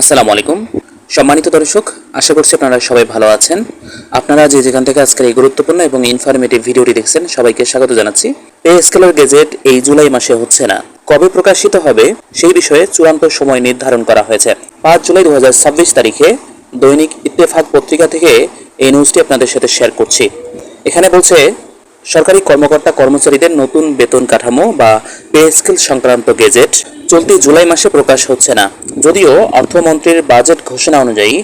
আসসালামু আলাইকুম সম্মানিত দর্শক, আশা করছি আপনারা সবাই ভালো আছেন। আপনারা যে যেখান থেকে আজকের এই গুরুত্বপূর্ণ এবং ইনফরমেটিভ ভিডিওটি দেখছেন সবাইকে স্বাগত জানাচ্ছি। পে স্কেলের গেজেট এই জুলাই মাসে হচ্ছে না, কবে প্রকাশিত হবে সেই বিষয়ে চূড়ান্ত সময় নির্ধারণ করা হয়েছে। 5 জুলাই 2026 তারিখে দৈনিক ইত্তেফাক পত্রিকা থেকে এই নিউজটি আপনাদের সাথে শেয়ার করছি। এখানে বলছে, সরকারি কর্মকর্তা কর্মচারীদের নতুন বেতন কাঠামো বা পে স্কেল সংক্রান্ত গেজেট চলতি জুলাই মাসে প্রকাশ হচ্ছে না। যদিও অর্থমন্ত্রীর বাজেট ঘোষণা অনুযায়ী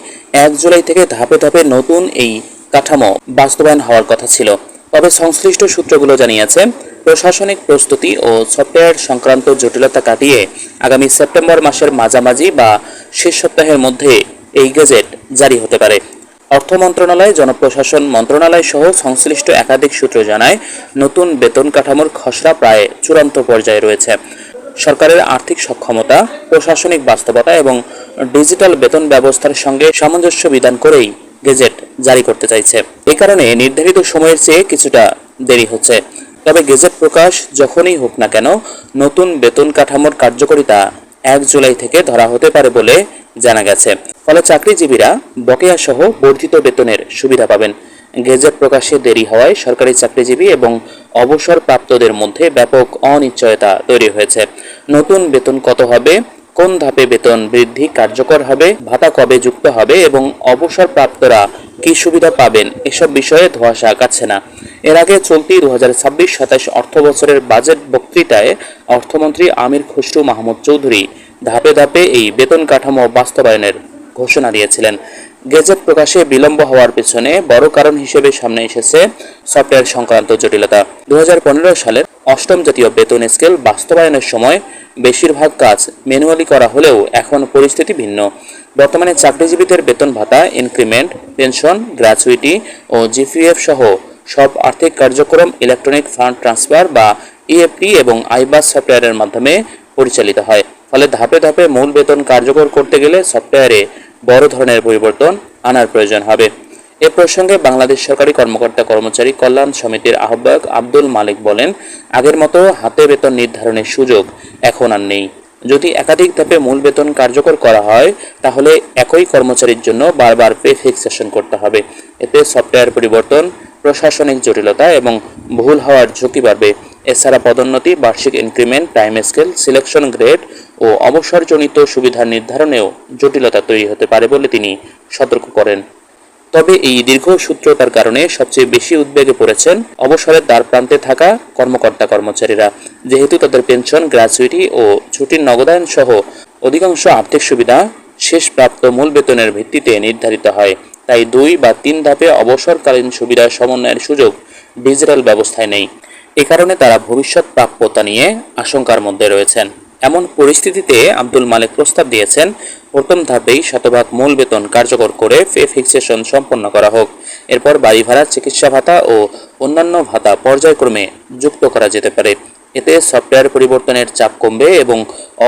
1 জুলাই থেকে ধাপে ধাপে নতুন এই কাঠামো বাস্তবায়ন হওয়ার কথা ছিল, তবে সংশ্লিষ্ট সূত্রগুলো জানিয়েছে প্রশাসনিক প্রস্তুতি ও সফটওয়্যার সংক্রান্ত জটিলতা কাটিয়ে আগামী সেপ্টেম্বর মাসের মাঝামাঝি বা শেষ সপ্তাহের মধ্যে এই গেজেট জারি হতে পারে। অর্থ মন্ত্রণালয়, জনপ্রশাসন মন্ত্রণালয় সহ সংশ্লিষ্ট একাধিক সূত্র জানায়, নতুন বেতন কাঠামোর খসড়া প্রায় চূড়ান্ত পর্যায়ে রয়েছে। সরকারের আর্থিক সক্ষমতা, প্রশাসনিক বাস্তবতা এবং ডিজিটাল বেতন ব্যবস্থার সঙ্গে সামঞ্জস্য বিধান করেই গেজেট জারি করতে চাইছে। এই কারণে নির্ধারিত সময়ের চেয়ে কিছুটা দেরি হচ্ছে। তবে গেজেট প্রকাশ যখনই হোক না কেন, নতুন বেতন কাঠামোর কার্যকারিতা 1 জুলাই থেকে ধরা হতে পারে বলে জানা গেছে। ফলে চাকরিজীবীরা বকেয়া সহ বর্ধিত বেতনের সুবিধা পাবেন। গেজেট প্রকাশে দেরি হওয়ায় সরকারি চাকরিজীবী এবং অবসরপ্রাপ্তদের মধ্যে ব্যাপক অনিশ্চয়তা তৈরি হয়েছে। নতুন বেতন কত হবে, কোন ধাপে বেতন বৃদ্ধি কার্যকর হবে, ভাতা কবে যুক্ত হবে এবং অবসরপ্রাপ্তরা কি সুবিধা পাবেন, এসব বিষয়ে ধোঁয়াশা কাটছে না। এর আগে চলতি 2026-27 অর্থ বছরের বাজেট বক্তৃতায় অর্থমন্ত্রী আমির খসরু মাহমুদ চৌধুরী ধাপে ধাপে এই বেতন কাঠামো বাস্তবায়নের ঘোষণা দিয়েছিলেন। গেজেট প্রকাশে বিলম্ব হওয়ার পেছনে বড় কারণ হিসেবে সামনে এসেছে সফটওয়্যার সংক্রান্ত জটিলতা। 2015 সালের 8ম জাতীয় বেতন স্কেল বাস্তবায়নের সময় বেশিরভাগ কাজ ম্যানুয়ালি করা হলেও এখন পরিস্থিতি ভিন্ন। বর্তমানে চাকরিজীবীদের বেতন ভাতা, ইনক্রিমেন্ট, পেনশন, গ্র্যাচুইটি ও জিপিএফ সহ সব আর্থিক কার্যক্রম ইলেকট্রনিক ফান্ড ট্রান্সফার বা ইএফটি এবং আইবাস সফটওয়্যারের মাধ্যমে পরিচালিত হয়। ফলে ধাপে ধাপে মূল বেতন কার্যকর করতে গেলে সফটওয়্যারে বড় ধরনের পরিবর্তন আনার প্রয়োজন হবে। এ প্রসঙ্গে বাংলাদেশ সরকারি কর্মকর্তা কর্মচারী কল্যাণ সমিতির আহ্বায়ক আব্দুল মালিক বলেন, আগের মতো হাতে বেতন নির্ধারণের সুযোগ এখন আর নেই। যদি একাধিক ধাপে মূল বেতন কার্যকর করা হয় তাহলে একই কর্মচারীর জন্য বারবার পে ফিক্সেশন করতে হবে। এতে সফটওয়্যার পরিবর্তন, প্রশাসনিক জটিলতা এবং ভুল হওয়ার ঝুঁকি বাড়বে। এছাড়া পদোন্নতি, বার্ষিক increment, time scale, selection grade ও অবসরজনিত সুবিধা নির্ধারণেও জটিলতা তৈরি হতে পারে বলে তিনি সতর্ক করেন। তবে এই দীর্ঘসূত্রতার কারণে সবচেয়ে বেশি উদ্বেগে পড়েছেন অবসরের দ্বারপ্রান্তে থাকা কর্মকর্তা কর্মচারীরা। যেহেতু তাদের পেনশন, গ্র্যাচুইটি ও ছুটির নগদায়ন সহ অধিকাংশ আর্থিক সুবিধা শেষ প্রাপ্ত মূল বেতনের ভিত্তিতে নির্ধারিত হয়, তাই 2 বা 3 ধাপে অবসরকালীন সুবিধা সমন্বয়ের সুযোগ ডিজিটাল ব্যবস্থায় নেই। এ কারণে তারা ভবিষ্যৎ প্রাপ্যতা নিয়ে আশঙ্কার মধ্যে রয়েছেন। এমন পরিস্থিতিতে আব্দুল মালিক প্রস্তাব দিয়েছেন, প্রথম ধাপেই শতভাগ মূল বেতন কার্যকর করে পে ফিক্সেশন সম্পন্ন করা হোক। এরপর বাড়ি ভাড়া, চিকিৎসা ভাতা ও অন্যান্য ভাতা পর্যায়ক্রমে যুক্ত করা যেতে পারে। এতে সফটওয়্যার পরিবর্তনের চাপ কমবে এবং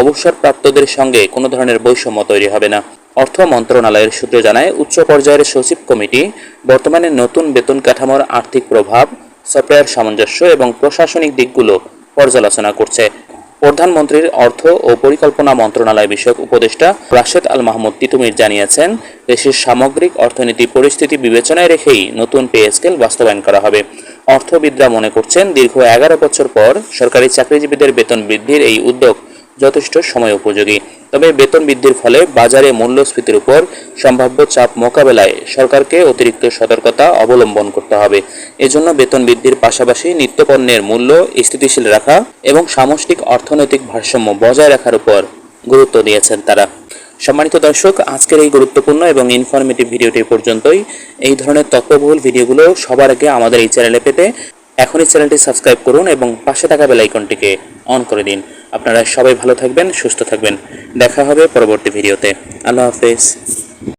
অবসরপ্রাপ্তদের সঙ্গে কোনো ধরনের বৈষম্য তৈরি হবে না। অর্থ মন্ত্রণালয়ের সূত্র জানায়, উচ্চ পর্যায়ের সচিব কমিটি বর্তমানে নতুন বেতন কাঠামোর আর্থিক প্রভাব, সফটওয়্যার সামঞ্জস্য এবং প্রশাসনিক দিকগুলো পর্যালোচনা করছে। প্রধানমন্ত্রীর অর্থ ও পরিকল্পনা মন্ত্রণালয় বিষয়ক উপদেষ্টা রাশেদ আল মাহমুদ তিতুমির জানিয়েছেন, দেশের সামগ্রিক অর্থনীতি পরিস্থিতি বিবেচনায় রেখেই নতুন পে স্কেল বাস্তবায়ন করা হবে। অর্থবিদরা মনে করছেন, দীর্ঘ 11 বছর পর সরকারি চাকরিজীবীদের বেতন বৃদ্ধির এই উদ্যোগ যথেষ্ট সময় উপযোগী। তবে বেতন বৃদ্ধির ফলে বাজারে মূল্যস্ফীতির উপর সম্ভাব্য চাপ মোকাবেলায় সরকারকে অতিরিক্ত সতর্কতা অবলম্বন করতে হবে। এজন্য বেতন বৃদ্ধির পাশাপাশি নিত্যপণ্যের মূল্য স্থিতিশীল রাখা এবং সামষ্টিক অর্থনৈতিক ভারসাম্য বজায় রাখার উপর গুরুত্ব দিয়েছেন তারা। সম্মানিত দর্শক, আজকের এই গুরুত্বপূর্ণ এবং ইনফরমেটিভ ভিডিওটি পর্যন্তই। এই ধরনের তথ্যবহুল ভিডিওগুলো সবার আগে আমাদের এই চ্যানেলে পেতে এখনই চ্যানেলটি সাবস্ক্রাইব করুন এবং পাশে থাকা বেল আইকনটিকে অন করে দিন। আপনারা সবাই ভালো থাকবেন, সুস্থ থাকবেন। দেখা হবে পরবর্তী ভিডিওতে। আল্লাহ হাফেজ।